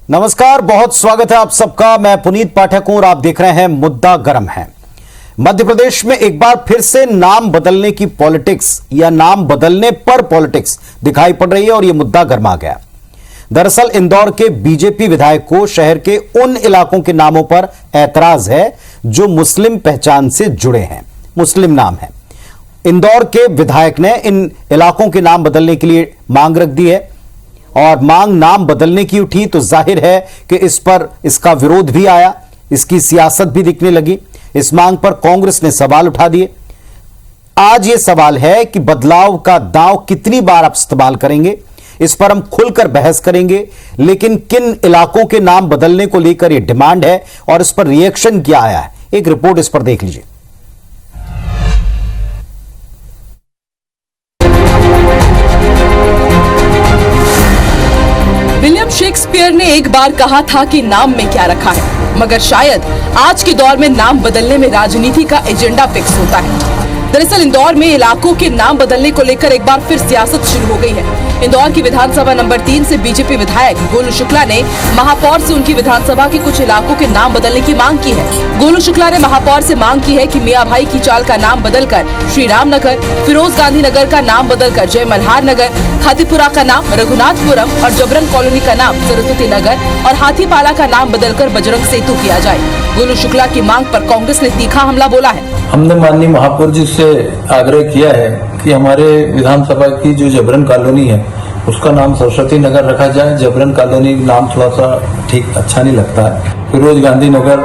नमस्कार, बहुत स्वागत है आप सबका। मैं पुनीत पाठक हूं और आप देख रहे हैं मुद्दा गर्म है। मध्य प्रदेश में एक बार फिर से नाम बदलने की पॉलिटिक्स या नाम बदलने पर पॉलिटिक्स दिखाई पड़ रही है और यह मुद्दा गर्मा गया। दरअसल इंदौर के बीजेपी विधायक को शहर के उन इलाकों के नामों पर ऐतराज है जो मुस्लिम पहचान से जुड़े हैं, मुस्लिम नाम है। इंदौर के विधायक ने इन इलाकों के नाम बदलने के लिए मांग रख दी है और मांग नाम बदलने की उठी तो जाहिर है कि इस पर इसका विरोध भी आया, इसकी सियासत भी दिखने लगी। इस मांग पर कांग्रेस ने सवाल उठा दिए। आज यह सवाल है कि बदलाव का दांव कितनी बार आप इस्तेमाल करेंगे, इस पर हम खुलकर बहस करेंगे। लेकिन किन इलाकों के नाम बदलने को लेकर यह डिमांड है और इस पर रिएक्शन क्या आया है, एक रिपोर्ट इस पर देख लीजिए। विलियम शेक्सपियर ने एक बार कहा था कि नाम में क्या रखा है, मगर शायद आज के दौर में नाम बदलने में राजनीति का एजेंडा फिक्स होता है। दरअसल इंदौर में इलाकों के नाम बदलने को लेकर एक बार फिर सियासत शुरू हो गई है। इंदौर की विधानसभा नंबर 3 से बीजेपी विधायक गोलू शुक्ला ने महापौर से उनकी विधानसभा के कुछ इलाकों के नाम बदलने की मांग की है। गोलू शुक्ला ने महापौर से मांग की है कि मियां भाई की चाल का नाम बदलकर श्री राम नगर, फिरोज गांधी नगर का नाम बदलकर जय मल्हार नगर, खातीपुरा का नाम रघुनाथपुरम और जबरन कॉलोनी का नाम सरस्वती नगर और हाथीपाला का नाम बदलकर बजरंग सेतु किया जाए। गोलू शुक्ला की मांग पर कांग्रेस ने तीखा हमला बोला है। हमने माननीय महापौर जी से आग्रह किया है कि हमारे विधानसभा की जो जबरन कॉलोनी है उसका नाम सरस्वती नगर रखा जाए। जबरन कॉलोनी नाम थोड़ा सा ठीक अच्छा नहीं लगता है। फिरोज गांधी नगर,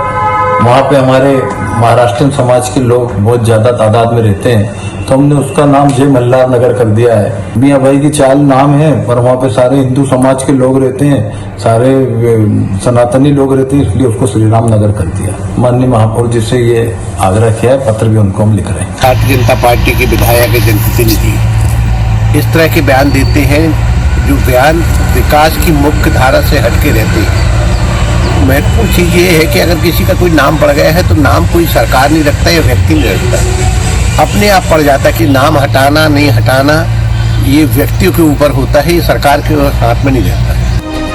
वहाँ पे हमारे महाराष्ट्रीयन समाज के लोग बहुत ज्यादा तादाद में रहते हैं, तो हमने उसका नाम जय मल्हार नगर कर दिया है। मियां भाई की चाल नाम है पर वहाँ पे सारे हिंदू समाज के लोग रहते हैं, सारे सनातनी लोग रहते हैं, इसलिए उसको श्री राम नगर कर दिया। माननीय महापौर जी से ये आग्रह किया है, पत्र भी उनको हम लिख रहे हैं। भारतीय जनता पार्टी के विधायक जनप्रतिनिधि इस तरह के बयान देते हैं जो बयान विकास की मुख्य धारा से हटके रहते हैं। महत्वपूर्ण चीज ये है कि अगर किसी का कोई नाम पड़ गया है तो नाम कोई सरकार नहीं रखता या व्यक्ति नहीं रखता, अपने आप पड़ जाता है कि नाम हटाना नहीं हटाना ये व्यक्तियों के ऊपर होता है, ये सरकार के हाथ में नहीं रहता है।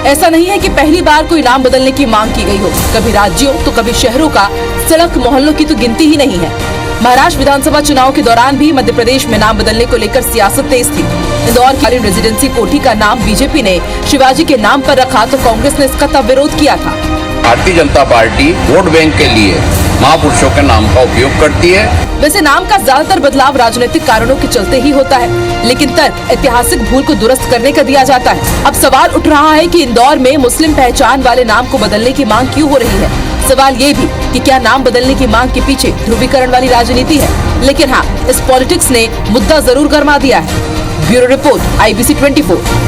ऐसा नहीं है कि पहली बार कोई नाम बदलने की मांग की गई हो। कभी राज्यों तो कभी शहरों का, सड़क मोहल्लों की तो गिनती ही नहीं है। महाराष्ट्र विधानसभा चुनाव के दौरान भी मध्य प्रदेश में नाम बदलने को लेकर सियासत तेज थी। इंदौर की रेजिडेंसी कोठी का नाम बीजेपी ने शिवाजी के नाम पर रखा तो कांग्रेस ने इसका तब विरोध किया था। Bharatiya Janata party vote bank के लिए महापुरुषों के नाम का उपयोग करती है। वैसे नाम का ज्यादातर बदलाव राजनीतिक कारणों के चलते ही होता है, लेकिन तर्क ऐतिहासिक भूल को दुरुस्त करने का दिया जाता है। अब सवाल उठ रहा है कि इंदौर में मुस्लिम पहचान वाले नाम को बदलने की मांग क्यों हो रही है। सवाल ये भी कि क्या नाम बदलने की मांग के पीछे ध्रुवीकरण वाली राजनीति है। लेकिन हाँ, इस पॉलिटिक्स ने मुद्दा जरूर गरमा दिया है। Bureau report, IBC 24।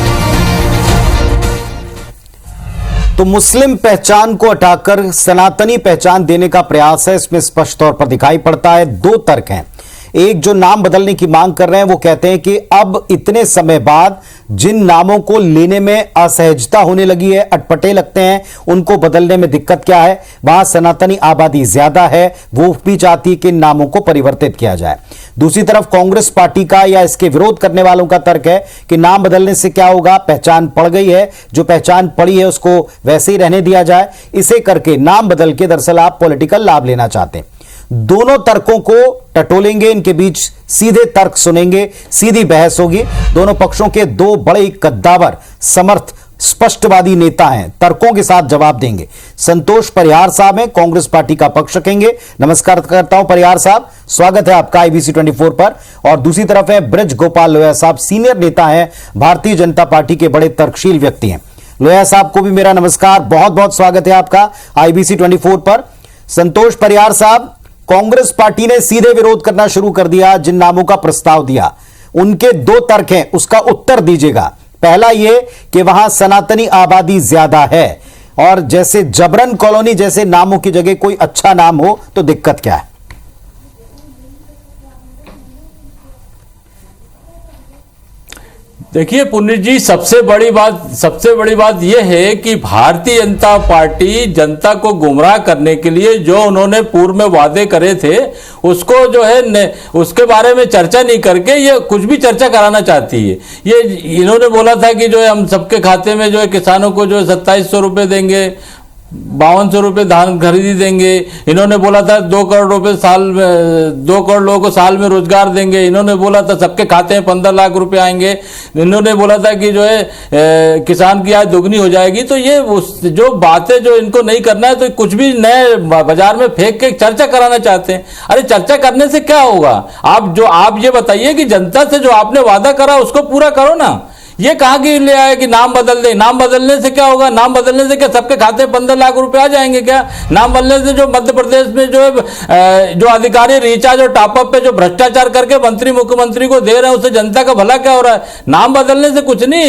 तो मुस्लिम पहचान को हटाकर सनातनी पहचान देने का प्रयास है, इसमें स्पष्ट तौर पर दिखाई पड़ता है। दो तर्क हैं। एक, जो नाम बदलने की मांग कर रहे हैं वो कहते हैं कि अब इतने समय बाद जिन नामों को लेने में असहजता होने लगी है, अटपटे लगते हैं, उनको बदलने में दिक्कत क्या है। वहां सनातनी आबादी ज्यादा है, वो भी चाहती है कि इन नामों को परिवर्तित किया जाए। दूसरी तरफ कांग्रेस पार्टी का या इसके विरोध करने वालों का तर्क है कि नाम बदलने से क्या होगा, पहचान पड़ गई है, जो पहचान पड़ी है उसको वैसे ही रहने दिया जाए। इसे करके नाम बदल के दरअसल आप पॉलिटिकल लाभ लेना चाहते हैं। दोनों तर्कों को टटोलेंगे, इनके बीच सीधे तर्क सुनेंगे, सीधी बहस होगी। दोनों पक्षों के दो बड़े कद्दावर, समर्थ, स्पष्टवादी नेता हैं, तर्कों के साथ जवाब देंगे। संतोष परिहार साहब हैं, कांग्रेस पार्टी का पक्ष रखेंगे। नमस्कार करता हूं परिहार साहब, स्वागत है आपका IBC 24 पर। और दूसरी तरफ है ब्रज गोपाल लोहिया साहब, सीनियर नेता हैं, भारतीय जनता पार्टी के बड़े तर्कशील व्यक्ति हैं। लोहिया साहब को भी मेरा नमस्कार, बहुत बहुत स्वागत है आपका IBC 24 पर। संतोष परिहार साहब, कांग्रेस पार्टी ने सीधे विरोध करना शुरू कर दिया, जिन नामों का प्रस्ताव दिया उनके दो तर्क हैं, उसका उत्तर दीजिएगा। पहला यह कि वहां सनातनी आबादी ज्यादा है और जैसे जबरन कॉलोनी जैसे नामों की जगह कोई अच्छा नाम हो तो दिक्कत क्या है। देखिए पुनीत जी, सबसे बड़ी बात यह है कि भारतीय जनता पार्टी जनता को गुमराह करने के लिए जो उन्होंने पूर्व में वादे करे थे उसको जो है उसके बारे में चर्चा नहीं करके ये कुछ भी चर्चा कराना चाहती है। ये इन्होंने बोला था कि जो है हम सबके खाते में जो है किसानों को जो है 2700 रुपये देंगे, 5200 रुपये धान खरीदी देंगे। इन्होंने बोला था 2 करोड़ रुपए साल में, 2 करोड़ लोगों को साल में रोजगार देंगे। इन्होंने बोला था सबके खाते में 15 लाख रुपए आएंगे। इन्होंने बोला था कि जो है किसान की आय दुगनी हो जाएगी। तो ये जो बातें जो इनको नहीं करना है, तो कुछ भी नए बाजार में फेंक के चर्चा कराना चाहते हैं। अरे चर्चा करने से क्या होगा? आप ये बताइए कि जनता से जो आपने वादा करा उसको पूरा करो ना। ये कहा कि ले आए कि नाम बदल दे, नाम बदलने से क्या होगा? नाम बदलने से क्या सबके खाते 15 लाख रुपए आ जाएंगे क्या? नाम बदलने से जो मध्य प्रदेश में जो है जो अधिकारी रिचार्ज और टॉपअप पे जो भ्रष्टाचार करके मंत्री मुख्यमंत्री को दे रहे हैं उससे जनता का भला क्या हो रहा है? नाम बदलने से कुछ नहीं।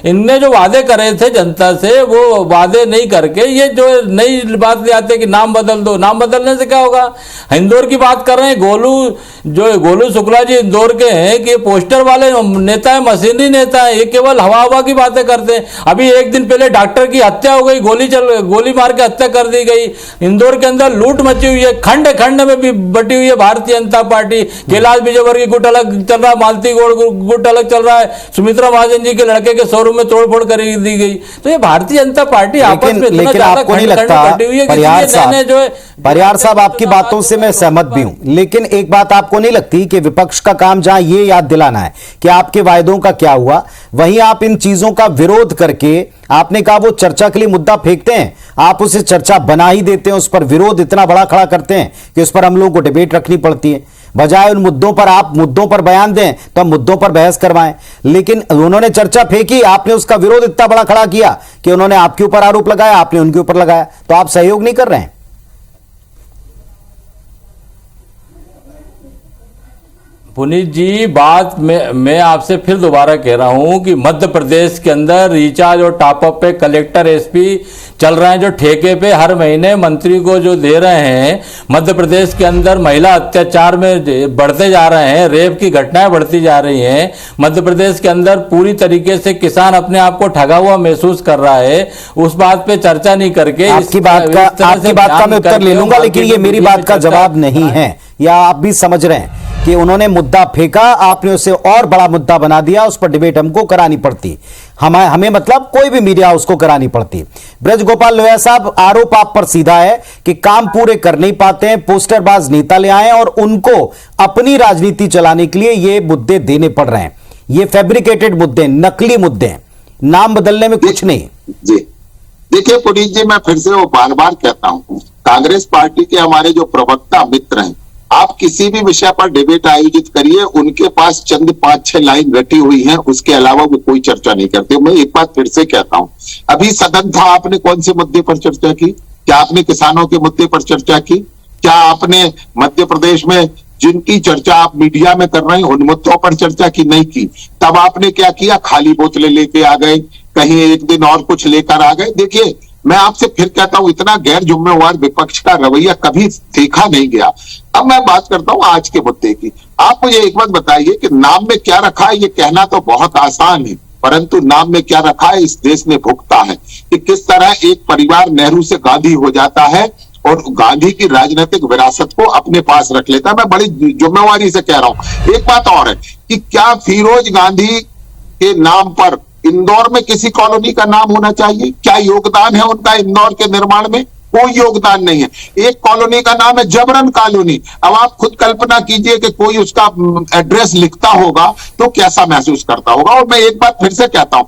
इनने जो वादे करे थे जनता से वो वादे नहीं करके ये जो नई बात ले आते कि नाम बदल दो। नाम बदलने से क्या होगा? इंदौर की बात कर रहे हैं, गोलू शुक्ला जी इंदौर के हैं कि पोस्टर वाले नेता है, मशीनरी नेता है, ये केवल हवा की बातें करते हैं। अभी एक दिन पहले डॉक्टर की हत्या हो गई, गोली मार के हत्या कर दी गई। इंदौर के अंदर लूट मची हुई है, खंड खंड में भी बटी हुई है भारतीय जनता पार्टी। कैलाश विजयवर्गीय गुट अलग चल रहा है, मालती गुट अलग चल रहा है, सुमित्रा महाजन जी के लड़के के शोरूम में तोड़फोड़ कर दी गई। तो ये भारतीय जनता पार्टी आपस में इतना ज्यादा खंड बटी हुई है कि परिहार साहब आपकी बातों से मैं सहमत भी हूं, लेकिन एक बात आपको नहीं लगती कि विपक्ष का काम जहां ये याद दिलाना है कि आपके वायदों का क्या हुआ, वहीं आप इन चीजों का विरोध करके आपने कहा वो चर्चा के लिए मुद्दा फेंकते हैं, आप उसे चर्चा बना ही देते हैं, उस पर विरोध इतना बड़ा खड़ा करते हैं कि उस पर हम लोगों को डिबेट रखनी पड़ती है। बजाय उन मुद्दों पर आप मुद्दों पर बयान दें तो हम मुद्दों पर बहस करवाएं। लेकिन उन्होंने चर्चा फेंकी, आपने उसका विरोध इतना बड़ा खड़ा किया कि उन्होंने आपके ऊपर आरोप लगाया, आपने उनके ऊपर लगाया। तो आप सहयोग नहीं कर रहे हैं। पुनीत जी, बात मैं आपसे फिर दोबारा कह रहा हूं कि मध्य प्रदेश के अंदर रिचार्ज और टॉपअप पे कलेक्टर एसपी चल रहे हैं जो ठेके पे हर महीने मंत्री को जो दे रहे हैं। मध्य प्रदेश के अंदर महिला अत्याचार में बढ़ते जा रहे हैं, रेप की घटनाएं बढ़ती जा रही हैं। मध्य प्रदेश के अंदर पूरी तरीके से किसान अपने आप को ठगा हुआ महसूस कर रहा है। उस बात पे चर्चा नहीं करके आपकी बात का मैं उत्तर ले लूंगा, लेकिन ये मेरी बात का जवाब नहीं है, या आप भी समझ रहे हैं कि उन्होंने मुद्दा फेंका, आपने उसे और बड़ा मुद्दा बना दिया, उस पर डिबेट हमको करानी पड़ती, हमें मतलब कोई भी मीडिया उसको करानी पड़ती। ब्रज गोपाल लोहिया साहब, आरोप आप पर सीधा है कि काम पूरे कर नहीं पाते हैं, पोस्टरबाज नेता ले आए और उनको अपनी राजनीति चलाने के लिए ये मुद्दे देने पड़ रहे हैं। ये फैब्रिकेटेड मुद्दे, नकली मुद्दे, नाम बदलने में कुछ नहीं। जी देखिए पुनीत जी, मैं फिर से वो बार बार कहता हूं, कांग्रेस पार्टी के हमारे जो प्रवक्ता मित्र हैं, आप किसी भी विषय पर डिबेट आयोजित करिए, उनके पास चंद 5-6 लाइन रटी हुई हैं, उसके अलावा वो कोई चर्चा नहीं करते। मैं एक बात फिर से कहता हूं, अभी सदन था, आपने कौन से मुद्दे पर चर्चा की? क्या आपने किसानों के मुद्दे पर चर्चा की? क्या आपने मध्य प्रदेश में जिनकी चर्चा आप मीडिया में कर रहे हैं उन मुद्दों पर चर्चा की? नहीं की। तब आपने क्या किया? खाली बोतलें लेके आ गए, कहीं एक दिन और कुछ लेकर आ गए। देखिए, मैं आपसे फिर कहता हूं, इतना गैर जिम्मेवार विपक्ष का रवैया कभी देखा नहीं गया। अब मैं बात करता हूं आज के मुद्दे की। आप मुझे एक बात बताइए कि नाम में क्या रखा है, ये कहना तो बहुत आसान है, परंतु नाम में क्या रखा है इस देश ने भुगता है कि किस तरह एक परिवार नेहरू से गांधी हो जाता है और गांधी की राजनीतिक विरासत को अपने पास रख लेता है। मैं बड़ी जिम्मेवारी से कह रहा हूं। एक बात और है कि क्या फिरोज गांधी के नाम पर इंदौर में किसी कॉलोनी का नाम होना चाहिए? क्या योगदान है उनका इंदौर के निर्माण में? कोई योगदान नहीं है। एक कॉलोनी का नाम है जबरन कॉलोनी। अब आप खुद कल्पना कीजिए कि कोई उसका एड्रेस लिखता होगा तो कैसा महसूस करता होगा। और मैं एक बात फिर से कहता हूं,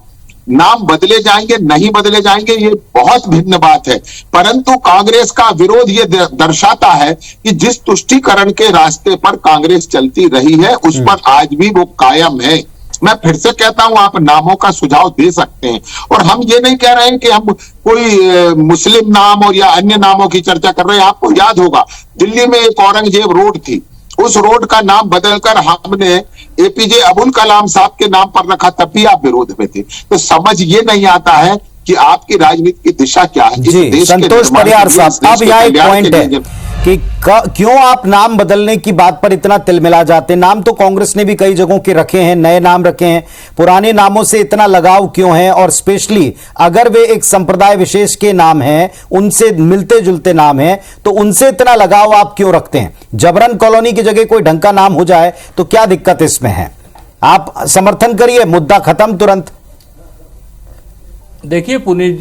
नाम बदले जाएंगे नहीं बदले जाएंगे ये बहुत भिन्न बात है, परंतु कांग्रेस का विरोध ये दर्शाता है कि जिस तुष्टीकरण के रास्ते पर कांग्रेस चलती रही है उस पर आज भी वो कायम है। मैं फिर से कहता हूं, आप नामों का सुझाव दे सकते हैं, और हम ये नहीं कह रहे हैं कि हम कोई मुस्लिम नाम और या अन्य नामों की चर्चा कर रहे हैं। आपको याद होगा दिल्ली में एक औरंगजेब रोड थी, उस रोड का नाम बदलकर हमने एपीजे अबुल कलाम साहब के नाम पर रखा, तब भी आप विरोध में थे। तो समझ ये नहीं आता है कि आपकी राजनीति की दिशा क्या है। इस जी देश के संतोष निर्माण के परिहार लिए, साहब, इस देश अब के यहाँ एक कल्याण पॉइंट के है लिए कि क्यों आप नाम बदलने की बात पर इतना तिलमिला जाते हैं। नाम तो कांग्रेस ने भी कई जगहों के रखे हैं, नए नाम रखे हैं, पुराने नामों से इतना लगाव क्यों है? और स्पेशली अगर वे एक संप्रदाय विशेष के नाम हैं, उनसे मिलते जुलते नाम हैं, तो उनसे इतना लगाव आप क्यों रखते हैं? जबरन कॉलोनी की जगह कोई ढंग का नाम हो जाए तो क्या दिक्कत इसमें है? आप समर्थन करिए, मुद्दा खत्म तुरंत। देखिए पुनीत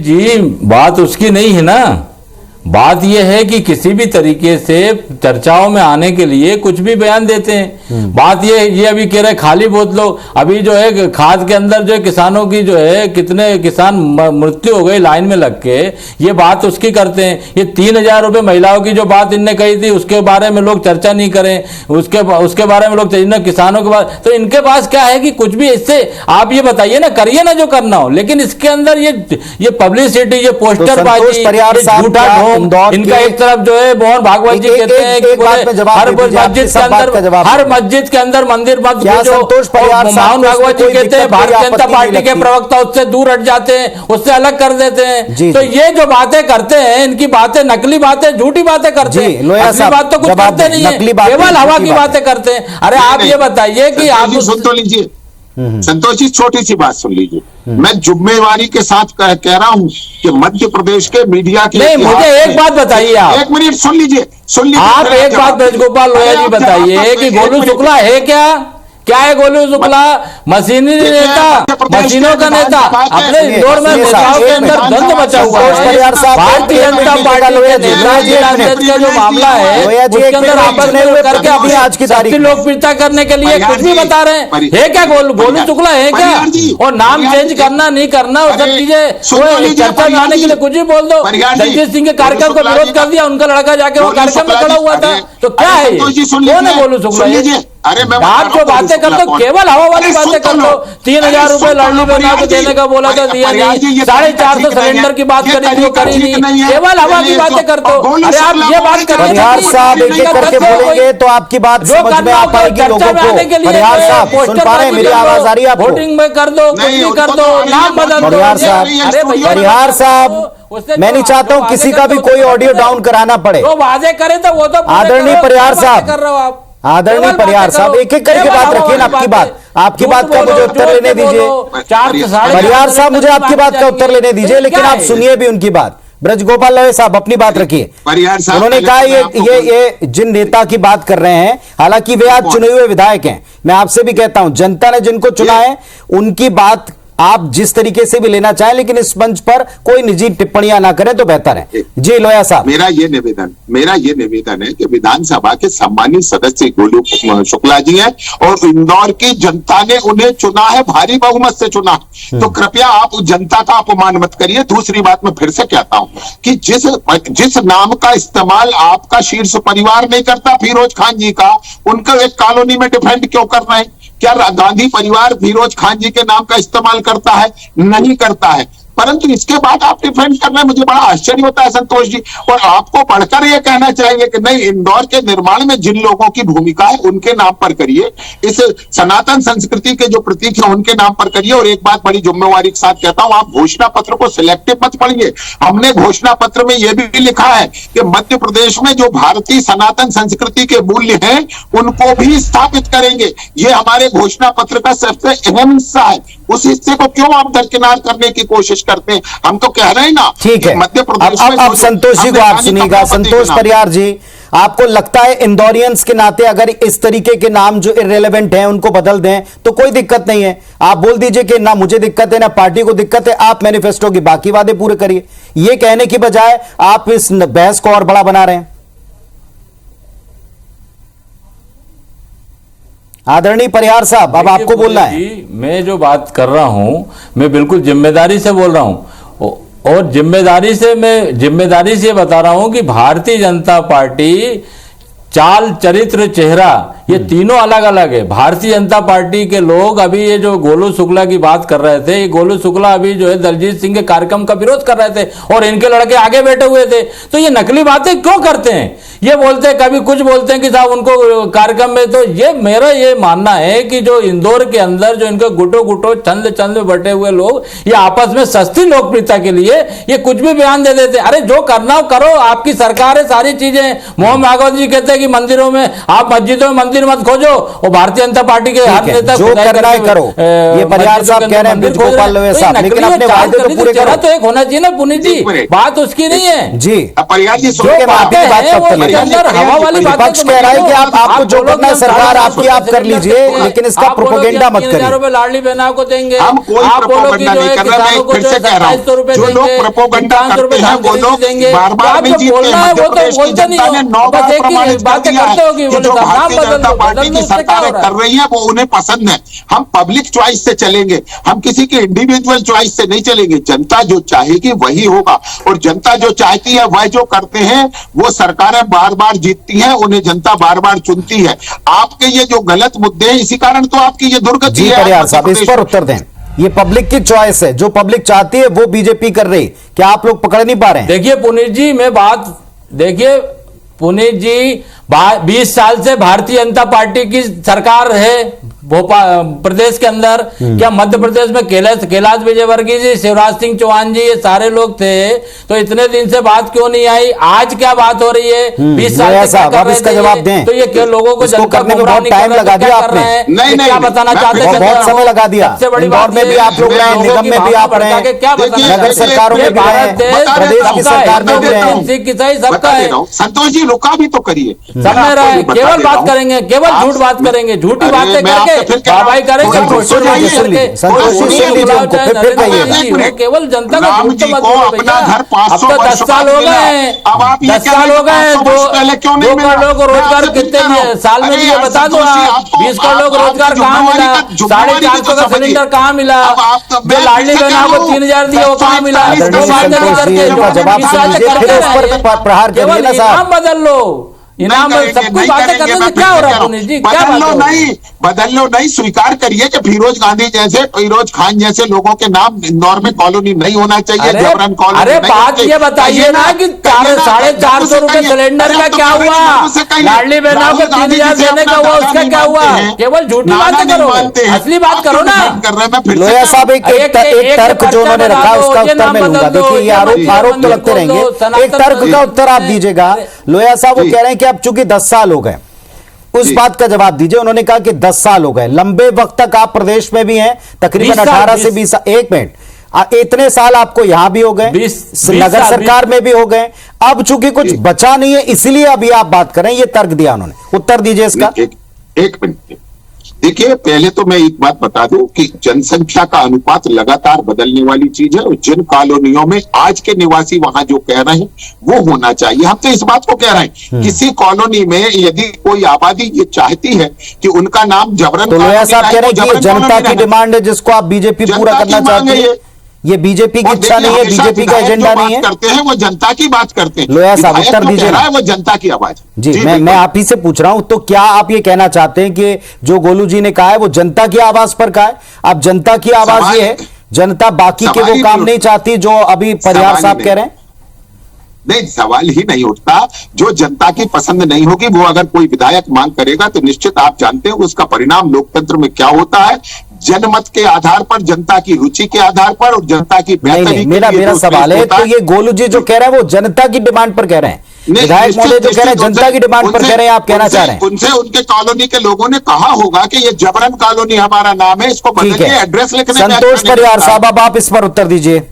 जी बात उसकी नहीं है ना। बात यह है कि किसी भी तरीके से चर्चाओं में आने के लिए कुछ भी बयान देते हैं। बात ये अभी कह रहे खाली बोतलों, अभी जो है खाद के अंदर जो है किसानों की जो है कितने किसान मृत्यु हो गई लाइन में लग के, ये बात उसकी करते हैं। ये 3,000 रुपए महिलाओं की जो बात इनने कही थी उसके बारे में लोग चर्चा नहीं करें, उसके बारे में लोग किसानों के बारे, तो इनके पास क्या है कि कुछ भी इससे आप ये बताइए ना, करिए ना जो करना हो, लेकिन इसके अंदर ये पब्लिसिटी, ये पोस्टरबाजी, झूठा इनका एक तरफ जो है मोहन भागवत जी कहते हैं कि हर मस्जिद के अंदर मंदिर मत भेजो। मोहन भागवत जी कहते हैं भारतीय जनता पार्टी के प्रवक्ता उससे दूर हट जाते हैं, उससे अलग कर देते हैं। तो ये जो बातें करते हैं, इनकी बातें नकली बातें, झूठी बातें करते हैं, असली बात तो कुछ करते नहीं है, केवल हवा की बातें करते हैं। अरे आप ये बताइए कि आप सुन तो लीजिए संतोष जी, छोटी सी बात सुन लीजिए। मैं जिम्मेवारी के साथ कह रहा हूं कि मध्य प्रदेश के मीडिया के नहीं, मुझे एक बात बताइए आप, एक मिनट सुन लीजिए आप एक बात ब्रजगोपाल लोहिया जी बताइए कि गोलू शुक्ला है क्या है गोलू शुक्ला? मशीनी नेता, मशीनों का नेता, अपने इंदौर में बचाव के अंदर द्वंद्व मचा हुआ है। भारतीय जनता पार्टी का जो मामला है उसके अंदर आपस में करके अपनी आज की तारीख लोकप्रियता करने के लिए कुछ भी बता रहे हैं। है क्या गोलू शुक्ला है क्या? और नाम चेंज करना नहीं करना वो सब चीजें चर्चा में आने के लिए कुछ भी बोल दो। जगजीत सिंह के कार्यक्रम को विरोध कर दिया, उनका लड़का जाके वो कार्यक्रम में खड़ा हुआ था, तो क्या है? कौन है गोलू शुक्ला? अरे मैं आप जो बातें कर दो, केवल हवा वाली बातें कर दो। 3,000 रुपए लड़ने में ना तो देने का बोला था, दिया नहीं। 450 सिलेंडर की बात करी थी, करी नहीं। केवल हवा की बातें कर दो। अरे आप ये बात कर परिहार साहब एक एक करके बोलेंगे तो आपकी बात समझ में आ पाएगी लोगों को। परिहार साहब सुन पा रहे हैं? मेरी आवाज आ रही है आपको? वोटिंग में कर दो, कुछ भी कर दो, नाम बदल दो। परिहार साहब, मैं नहीं चाहता हूँ किसी का भी कोई ऑडियो डाउन कराना पड़े। तो वादे करे तो वो तो आदरणीय परिहार साहब, कर रहे हो आप। आदरणीय परिहार साहब, एक एक करके बात रखिए ना। आपकी बात का मुझे उत्तर लेने दीजिए। परिहार साहब, मुझे आपकी बात का उत्तर लेने दीजिए, लेकिन आप सुनिए भी उनकी बात। ब्रजगोपाल लोहिया साहब अपनी बात रखिए। उन्होंने कहा ये जिन नेता की बात कर रहे हैं, हालांकि वे आज चुने हुए विधायक हैं, मैं आपसे भी कहता हूं जनता ने जिनको चुना है उनकी बात आप जिस तरीके से भी लेना चाहें, लेकिन इस मंच पर कोई निजी टिप्पणियां ना करें तो बेहतर है। जी लोहिया साहब, मेरा ये निवेदन है कि विधानसभा के सम्मानित सदस्य गोलू शुक्ला जी हैं और इंदौर की जनता ने उन्हें चुना है, भारी बहुमत से चुना है, तो कृपया आप जनता का अपमान मत करिए। दूसरी बात मैं फिर से कहता हूं कि जिस नाम का इस्तेमाल आपका शीर्ष परिवार नहीं करता, फिरोज खान जी का, उनका एक कॉलोनी में डिफेंड क्यों कर रहे हैं? क्या गांधी परिवार फिरोज खान जी के नाम का इस्तेमाल करता है? नहीं करता है, परंतु इसके बाद आप डिफेंड कर रहे हैं, मुझे बड़ा आश्चर्य होता है संतोष जी। और आपको बढ़कर ये कहना चाहिए कि नहीं, इंदौर के निर्माण में जिन लोगों की भूमिका है उनके नाम पर करिए, इस सनातन संस्कृति के जो प्रतीक है उनके नाम पर करिए। और एक बात बड़ी जिम्मेवारी के साथ कहता हूं, आप घोषणा पत्र को सिलेक्टिव मत पढ़िए। हमने घोषणा पत्र में यह भी लिखा है कि मध्य प्रदेश में जो भारतीय सनातन संस्कृति के मूल्य हैं उनको भी स्थापित करेंगे। ये हमारे घोषणा पत्र का सबसे अहम हिस्सा है। उस हिस्से को क्यों आप दरकिनार करने की कोशिश करते हैं? हम तो कह रहे हैं ना, ठीक है। मध्य प्रदेश में अब संतोष जी को आप सुनिएगा। संतोष परिहार जी, आपको लगता है इंदौरियंस के नाते अगर इस तरीके के नाम जो इररिलेवेंट हैं उनको बदल दें तो कोई दिक्कत नहीं है? आप बोल दीजिए कि ना मुझे दिक्कत है ना पार्टी को दिक्कत है, आप मैनिफेस्टो की बाकी वादे पूरे करिए। ये कहने की बजाय आप इस बहस को और बड़ा बना रहे हैं। आदरणीय परिहार साहब, अब आपको बोलना है। मैं जो बात कर रहा हूं, मैं बिल्कुल जिम्मेदारी से बोल रहा हूं, और जिम्मेदारी से बता रहा हूं कि भारतीय जनता पार्टी चाल चरित्र चेहरा ये तीनों अलग अलग है। भारतीय जनता पार्टी के लोग अभी ये जो गोलू शुक्ला की बात कर रहे थे, ये गोलू शुक्ला अभी जो है दलजीत सिंह के कार्यक्रम का विरोध कर रहे थे और इनके लड़के आगे बैठे हुए थे। तो ये नकली बातें क्यों करते हैं? ये बोलते हैं, कभी कुछ बोलते हैं कि साहब उनको कार्यक्रम में, तो ये मेरा ये मानना है कि जो इंदौर के अंदर जो इनके गुटो गुटो चंद चंद बटे हुए लोग ये आपस में सस्ती लोकप्रियता के लिए ये कुछ भी बयान दे देते। अरे जो करना हो करो, आपकी सरकार है, सारी चीजें। मोहन भागवत जी कहते हैं कि मंदिरों में, आप मस्जिदों में मंदिर मत खोजो, और भारतीय जनता पार्टी के हर नेता जो करना है करो। ये परिहार साहब कह रहे हैं, ब्रजगोपाल लोहिया साहब, लेकिन अपने वायदे तो पूरे करो। तो एक होना चाहिए ना पुनीत जी, बात उसकी नहीं है जी। परिहार जी जो बातें हैं वो अंदर हवा वाली बातें। विपक्ष कह रहा है कि आपको जो करना है सरकार आपकी, आप कर लीजिए, लेकिन इसका प्रोपेगेंडा मत करिए। 3,000 रुपए लाडली बहना को देंगे, हम कोई आप बोलो कि जो है किसानों को जो 2700 रुपए देंगे, 500 रुपए देंगे। आपको बोलना है वो तो बोलते नहीं हो, बस एक ही बातें करते होगी, जो भारतीय जनता पार्टी की सरकार कर रही है वो उन्हें पसंद है। हम पब्लिक चॉइस से चलेंगे, हम किसी की इंडिविजुअल चॉइस से नहीं चलेंगे। जनता जो चाहेगी वही होगा, और जनता जो चाहती है वह जो करते हैं वो सरकारें बार बार जीतती हैं, उन्हें जनता बार बार चुनती है। आपके ये जो गलत मुद्दे हैं, इसी कारण तो आपकी ये दुर्गति है। परिहार साहब इस पर उत्तर दें। ये पब्लिक की चॉइस है, जो पब्लिक चाहती है वो बीजेपी कर रही, क्या आप लोग पकड़ नहीं पा रहे हैं? देखिए पुनीत जी, मैं बात देखिए पुनीत जी, 20 साल से भारतीय जनता पार्टी की सरकार है भोपाल प्रदेश के अंदर। क्या मध्य प्रदेश में कैलाश विजयवर्गीय जी, शिवराज सिंह चौहान जी, ये सारे लोग थे, तो इतने दिन से बात क्यों नहीं आई? आज क्या बात हो रही है? 20 साल से क्या कर रहे थे? जवाब दें। तो ये क्या लोगों को जनता करने में बहुत टाइम लगा दिया आपने। नहीं, क्या बताना चाहते हैं? बहुत समय लगा दिया। सबसे बड़ी इंदौर बात में भी आप लोग रहे, निगम में भी आप रहे, क्या बताना नगर सरकारों में भी रहे, प्रदेश की सरकार में भी रहे। सिख ईसाई सबका है। संतोष जी रुका भी तो करिए, सब में रहे, केवल बात करेंगे, केवल झूठ बात करेंगे, झूठी बातें करके बाबाई करेंगे, केवल जनता को राम जी को अपना घर 500 अब तो 10 साल हो गए, अब आप 10 साल हो गए, 2 करोड़ को रोजगार कितने दिए साल में दिए बता दो आप? 20 करोड़ को रोजगार कहाँ मिला? 450 का सिलेंडर कहाँ मिला? जो लाडली बहना को 3,000 दिए वो कहाँ मिला? केवल इनाम बदल लो, इनाम सब कुछ बातें करने से क्या हो रहा है पुनीत जी? क्या बदल लो नहीं, स्वीकार करिए कि फिरोज गांधी जैसे, फिरोज खान जैसे लोगों के नाम इंदौर में कॉलोनी नहीं होना चाहिए, जबरन कॉलोनी। अरे बात ये बताइए ना कि 450 रुपए सिलेंडर का क्या हुआ? लाडली बहना को 3,000 देने का हुआ, उसका क्या हुआ? केवल झूठी बातें करो, असली बात करो ना। लोहिया साहब एक तर्क जो उन्होंने रखा उसका उत्तर मैं लूंगा। देखिए ये आरोप तो लगते रहेंगे, एक तर्क का उत्तर आप दीजिएगा। लोहिया साहब वो कह रहे हैं कि अब चूंकि 10 साल हो गए, उस बात का जवाब दीजिए। उन्होंने कहा कि 10 साल हो गए, लंबे वक्त तक आप प्रदेश में भी हैं, तकरीबन 18 से 20 साल। एक मिनट, इतने साल आपको यहां भी हो गए, नगर सरकार में भी हो गए, अब चूंकि कुछ बचा नहीं है इसलिए अभी आप बात करें, ये तर्क दिया उन्होंने। उत्तर दीजिए इसका। एक मिनट, देखिए पहले तो मैं एक बात बता दूं कि जनसंख्या का अनुपात लगातार बदलने वाली चीज है, और जिन कॉलोनियों में आज के निवासी वहां जो कह रहे हैं वो होना चाहिए। हम तो इस बात को कह रहे हैं, किसी कॉलोनी में यदि कोई आबादी ये चाहती है कि उनका नाम जबरन, तो लोहिया साहब कह रहे हैं कि जनता की डिमांड है जिसको आप बीजेपी पूरा करना चाहती है, ये बीजेपी की इच्छा नहीं है, बीजेपी का एजेंडा नहीं है। करते हैं वो जनता की बात करते हैं। लोहिया साहब उत्तर दीजिए। वो जनता की आवाज जी, मैं आप ही से पूछ रहा हूं, तो क्या आप ये कहना चाहते हैं कि जो गोलू जी ने कहा है वो जनता की आवाज पर कहा है? अब जनता की आवाज ये है, जनता बाकी के वो काम नहीं चाहती जो अभी परिहार साहब कह रहे हैं? नहीं, सवाल ही नहीं उठता। जो जनता की पसंद नहीं होगी वो अगर कोई विधायक मांग करेगा तो निश्चित आप जानते हैं उसका परिणाम लोकतंत्र में क्या होता है। जनमत के आधार पर, जनता की रुचि के आधार पर और जनता की बेहतरी। मेरा सवाल है, तो ये गोलू जी जो कह रहे हैं वो जनता की डिमांड पर कह रहे हैं, विधायक महोदय जो कह रहे हैं जनता की डिमांड पर कह रहे हैं, आप कहना चाह रहे हैं? उनसे उनके कॉलोनी के लोगों ने कहा होगा कि ये जबरन कॉलोनी हमारा नाम है, इसको बदलिए, एड्रेस लिखने। संतोष परिहार साहब अब आप इस पर उत्तर दीजिए।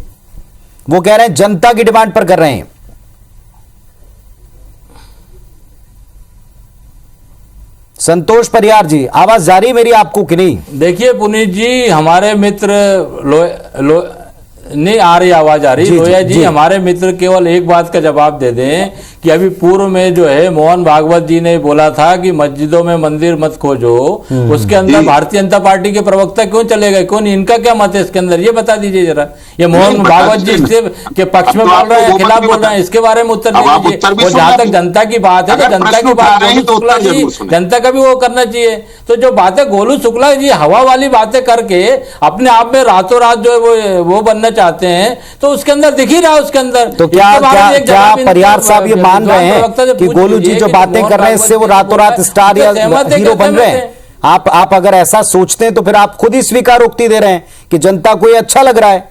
वो कह रहे हैं जनता की डिमांड पर कर रहे हैं। संतोष परिहार जी, आवाज जारी मेरी आपको कि नहीं? देखिए पुनीत जी, हमारे मित्र नहीं आ रही, आवाज आ रही। जी, लोया जी, जी, हमारे मित्र केवल एक बात का जवाब दे दें कि अभी पूर्व में जो है मोहन भागवत जी ने बोला था कि मस्जिदों में मंदिर मत खोजो, उसके अंदर भारतीय जनता पार्टी के प्रवक्ता क्यों चले गए? कौन, इनका क्या मत है इसके अंदर, ये बता दीजिए जरा। ये मोहन भागवत जी इसके के पक्ष में बोल रहे हैं, खिलाफ बोल रहे हैं, इसके बारे में उत्तर दे दीजिए। और जहां तक जनता की बात है, तो जनता की बात गोलू शुक्ला जी, जनता का भी वो करना चाहिए। तो जो बातें गोलू शुक्ला जी हवा वाली बातें करके अपने आप में रातों रात जो है वो बनना चाहते हैं, तो उसके अंदर दिख ही रहा है उसके अंदर। तो क्या परिहार साहब ये मान रहे हैं कि गोलू जी जो बातें कर रहे हैं इससे वो रातों रात स्टार या हीरो बन रहे हैं? आप अगर ऐसा सोचते हैं तो फिर आप खुद ही स्वीकारोक्ति दे रहे हैं कि जनता को ये अच्छा लग रहा है।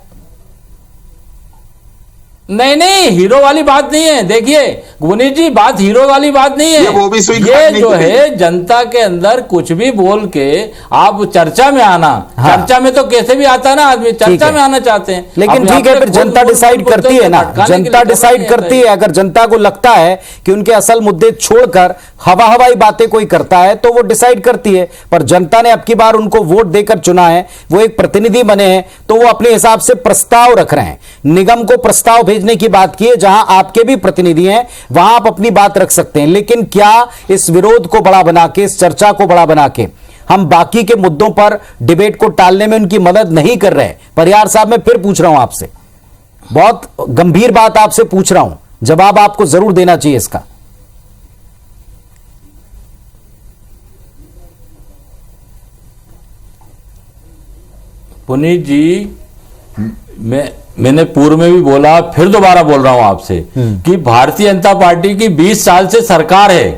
नहीं नहीं, हीरो वाली बात नहीं है। देखिए गुनीत जी, बात हीरो वाली बात नहीं है। वो भी ये जो है जनता के अंदर कुछ भी बोल के आप चर्चा में आना, हाँ। चर्चा में तो कैसे भी आता है ना आदमी, चर्चा में आना चाहते हैं। लेकिन ठीक है, फिर जनता डिसाइड करती है ना, जनता डिसाइड करती है। अगर जनता को लगता है कि उनके असल मुद्दे छोड़कर हवाई बातें कोई करता है तो वो डिसाइड करती है। पर जनता ने अब की बार उनको वोट देकर चुना है, वो एक प्रतिनिधि बने हैं, तो वो अपने हिसाब से प्रस्ताव रख रहे हैं। निगम को प्रस्ताव भेजने की बात की है, जहां आपके भी प्रतिनिधि हैं वहां आप अपनी बात रख सकते हैं। लेकिन क्या इस विरोध को बड़ा बना के, इस चर्चा को बड़ा बना के हम बाकी के मुद्दों पर डिबेट को टालने में उनकी मदद नहीं कर रहे? परिहार साहब, मैं फिर पूछ रहा हूं आपसे, बहुत गंभीर बात आपसे पूछ रहा हूं, जवाब आपको जरूर देना चाहिए इसका। पुनीत जी, मैंने पूर्व में भी बोला, फिर दोबारा बोल रहा हूं आपसे कि भारतीय जनता पार्टी की 20 साल से सरकार है,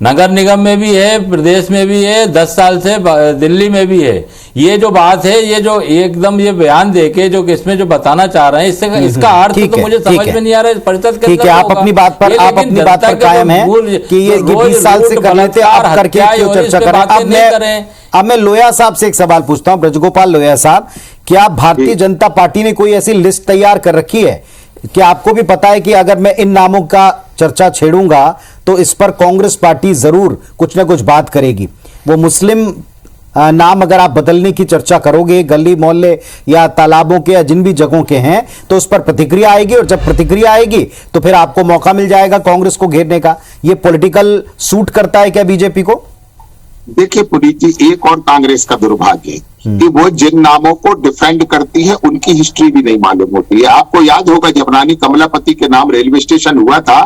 नगर निगम में भी है, प्रदेश में भी है, 10 साल से दिल्ली में भी है। ये जो बात है, ये जो एकदम ये बयान देके जो इसमें जो बताना चाह रहे हैं, इससे इसका अर्थ तो मुझे समझ में नहीं आ रहा है। परिषद के अंदर आप अपनी बात पर कायम है कि ये 20 साल से कर लेते, आप करके क्यों चर्चा करें? अब मैं लोया साहब से एक सवाल पूछता हूं, ब्रजगोपाल लोया साहब, क्या भारतीय जनता पार्टी ने कोई ऐसी लिस्ट तैयार कर रखी है कि आपको भी पता है कि अगर मैं इन नामों का चर्चा छेड़ूंगा तो इस पर कांग्रेस पार्टी जरूर कुछ ना कुछ बात करेगी? वो मुस्लिम नाम अगर आप बदलने की चर्चा करोगे, गली मोहल्ले या तालाबों के या जिन भी जगहों के हैं, तो उस पर प्रतिक्रिया आएगी, और जब प्रतिक्रिया आएगी तो फिर आपको मौका मिल जाएगा कांग्रेस को घेरने का। ये पॉलिटिकल सूट करता है क्या बीजेपी को? देखिए पुनीत जी, एक और कांग्रेस का दुर्भाग्य है कि वो जिन नामों को डिफेंड करती है उनकी हिस्ट्री भी नहीं मालूम होती है। आपको याद होगा जब रानी कमलापति के नाम रेलवे स्टेशन हुआ था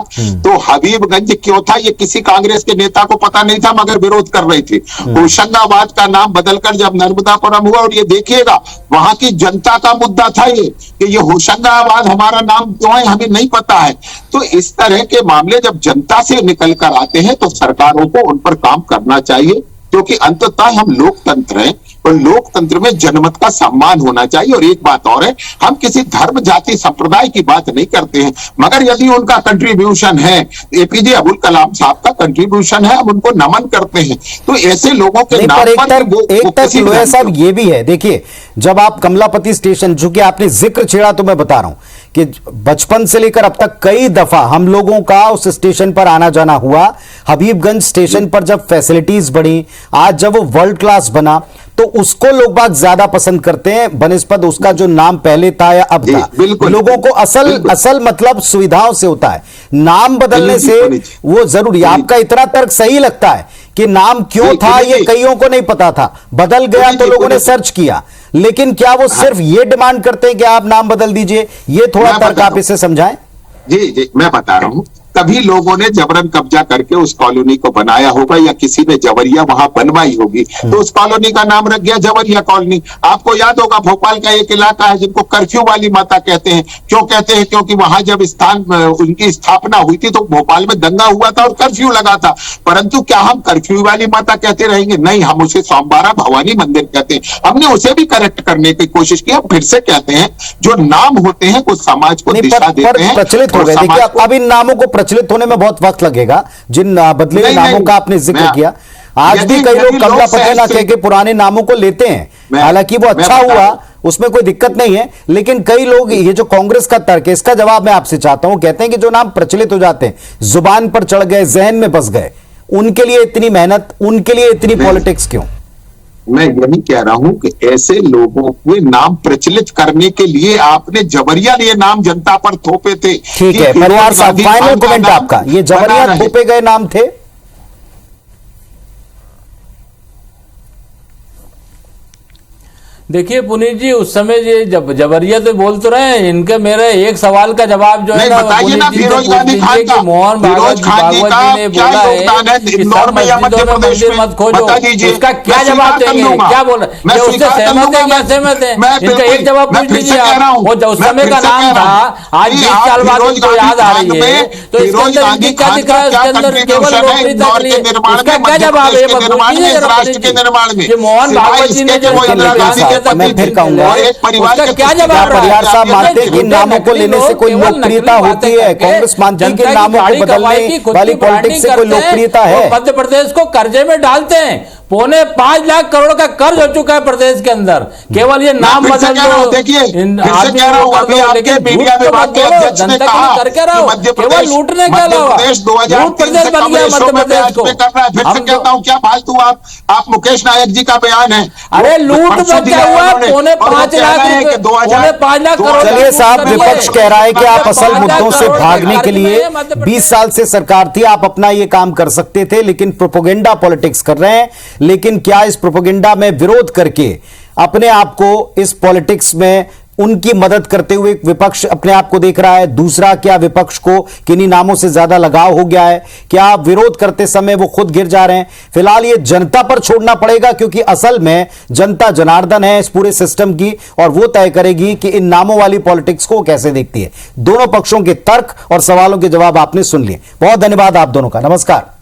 तो हबीबगंज क्यों था ये किसी कांग्रेस के नेता को पता नहीं था, मगर विरोध कर रहे थे। होशंगाबाद का नाम बदलकर जब नर्मदापुरम हुआ, और ये देखिएगा वहां की जनता का मुद्दा था ये कि ये होशंगाबाद हमारा नाम क्यों है हमें नहीं पता है। तो इस तरह के मामले जब जनता से निकल कर आते हैं तो सरकारों को उन पर काम करना चाहिए, क्योंकि अंततः हम लोकतंत्र हैं और लोकतंत्र में जनमत का सम्मान होना चाहिए। और एक बात और है, हम किसी धर्म जाति संप्रदाय की बात नहीं करते हैं, मगर यदि उनका कंट्रीब्यूशन है, एपीजे अब्दुल कलाम साहब का कंट्रीब्यूशन है, हम उनको नमन करते हैं। तो ऐसे लोगों के नाम पर लोया साहब ये भी है, देखिए जब आप कमलापति स्टेशन, जो कि आपने जिक्र छेड़ा, तो मैं बता रहा हूं कि बचपन से लेकर अब तक कई दफा हम लोगों का उस स्टेशन पर आना जाना हुआ। हबीबगंज स्टेशन पर जब फैसिलिटीज बढ़ी, आज जब वो वर्ल्ड क्लास बना, तो उसको लोग बात ज्यादा पसंद करते हैं बनिस्बत उसका जो नाम पहले था या अब था। लोगों को असल मतलब सुविधाओं से होता है, नाम बदलने से वो जरूरी। आपका इतना तर्क सही लगता है कि नाम क्यों था ये कईयों को नहीं पता था, बदल गया तो लोगों ने सर्च किया, लेकिन क्या वो सिर्फ ये डिमांड करते हैं कि आप नाम बदल दीजिए? ये थोड़ा तर्क आप इसे समझाएं। जी मैं बता रहा हूं, तभी लोगों ने जबरन कब्जा करके उस कॉलोनी को बनाया होगा, या किसी ने जबरिया वहां बनवाई होगी, तो उस कॉलोनी का नाम रख गया जबरिया कॉलोनी। आपको याद होगा भोपाल का एक इलाका है जिनको कर्फ्यू वाली माता कहते हैं। क्यों कहते हैं? क्योंकि वहां जब उनकी स्थापना हुई थी तो भोपाल में दंगा हुआ था और कर्फ्यू लगा था। परंतु क्या हम कर्फ्यू वाली माता कहते रहेंगे? नहीं, हम उसे सोमवारा भवानी मंदिर कहते हैं। हमने उसे भी करेक्ट करने की कोशिश की। हम फिर से कहते हैं जो नाम होते हैं वो समाज को दिशा देते हैं, प्रचलित हो गए। देखिए अब इन नामों को प्रचलित होने में बहुत वक्त लगेगा। जिन बदले नामों का आपने जिक्र किया, आज भी कई लोग कमलापति ना कह के पुराने नामों को लेते हैं। हालांकि वो अच्छा हुआ, उसमें कोई दिक्कत नहीं है, लेकिन कई लोग, ये जो कांग्रेस का तर्क है, इसका जवाब मैं आपसे चाहता हूं। कहते हैं कि जो नाम प्रचलित हो जाते हैं, जुबान पर चढ़ गए, जहन में बस गए, उनके लिए इतनी मेहनत, उनके लिए इतनी पॉलिटिक्स क्यों? मैं यही कह रहा हूं कि ऐसे लोगों के नाम प्रचलित करने के लिए आपने जबरिया ये नाम जनता पर थोपे थे। ठीक है परिवार साहब, फाइनल कमेंट आपका, ये जबरिया थोपे गए नाम थे? देखिए पुनीत जी, उस समय ये जबरिया तो बोल तो रहे हैं, इनके मेरे एक सवाल का जवाब जो है ना पुनीत जी से पूछ लीजिए कि मोहन भागवत जी ने बोला है कि सब मस्जिदों में मंदिर मत खोजो, उसका क्या जवाब देंगे? क्या बोल रहे हैं? उससे सहमत है, क्या सहमत है? इनका एक जवाब पूछ लीजिए आप। वो उस समय का नाम था, आज 20 साल बाद उनको याद आ रही है, तो इसके अंदर इनकी क्या दिख रहा है? उसके अंदर केवल लोकप्रियता के लिए उसका क्या जवाब है? मोहन भागवत जी ने जो मैं फिर कहूंगा, क्या परिवार साहब मानते हैं कि नामों को लेने से कोई लोकप्रियता होती है? कांग्रेस मानती है कि नामों को बदलने वाली पॉलिटिक्स से कोई लोकप्रियता है? मध्य प्रदेश को कर्जे में डालते हैं, 4.5 लाख करोड़ का कर्ज हो चुका है प्रदेश के अंदर, केवल ये नाम बदल दो। देखिए लेकिन मीडिया विभाग के अध्यक्ष ने कहा कि केवल लूटने के अलावा लूट प्रदेश बन गया मध्य प्रदेश को। फिर से कहता हूं, क्या फालतू आप मुकेश नायक जी का बयान है? अरे लूट बचा हुआ 4.5 लाख करोड़। चलिए साहब, विपक्ष कह रहा है कि आप असल मुद्दों से भागने के लिए 20 साल से सरकार थी, आप अपना ये काम कर सकते थे, लेकिन प्रोपेगेंडा पॉलिटिक्स कर रहे हैं। लेकिन क्या इस प्रोपेगेंडा में विरोध करके अपने आप को इस पॉलिटिक्स में उनकी मदद करते हुए विपक्ष अपने आप को देख रहा है? दूसरा, क्या विपक्ष को किन्हीं नामों से ज्यादा लगाव हो गया है? क्या विरोध करते समय वो खुद गिर जा रहे हैं? फिलहाल ये जनता पर छोड़ना पड़ेगा, क्योंकि असल में जनता जनार्दन है इस पूरे सिस्टम की, और वो तय करेगी कि इन नामों वाली पॉलिटिक्स को कैसे देखती है। दोनों पक्षों के तर्क और सवालों के जवाब आपने सुन लिए। बहुत धन्यवाद आप दोनों का। नमस्कार।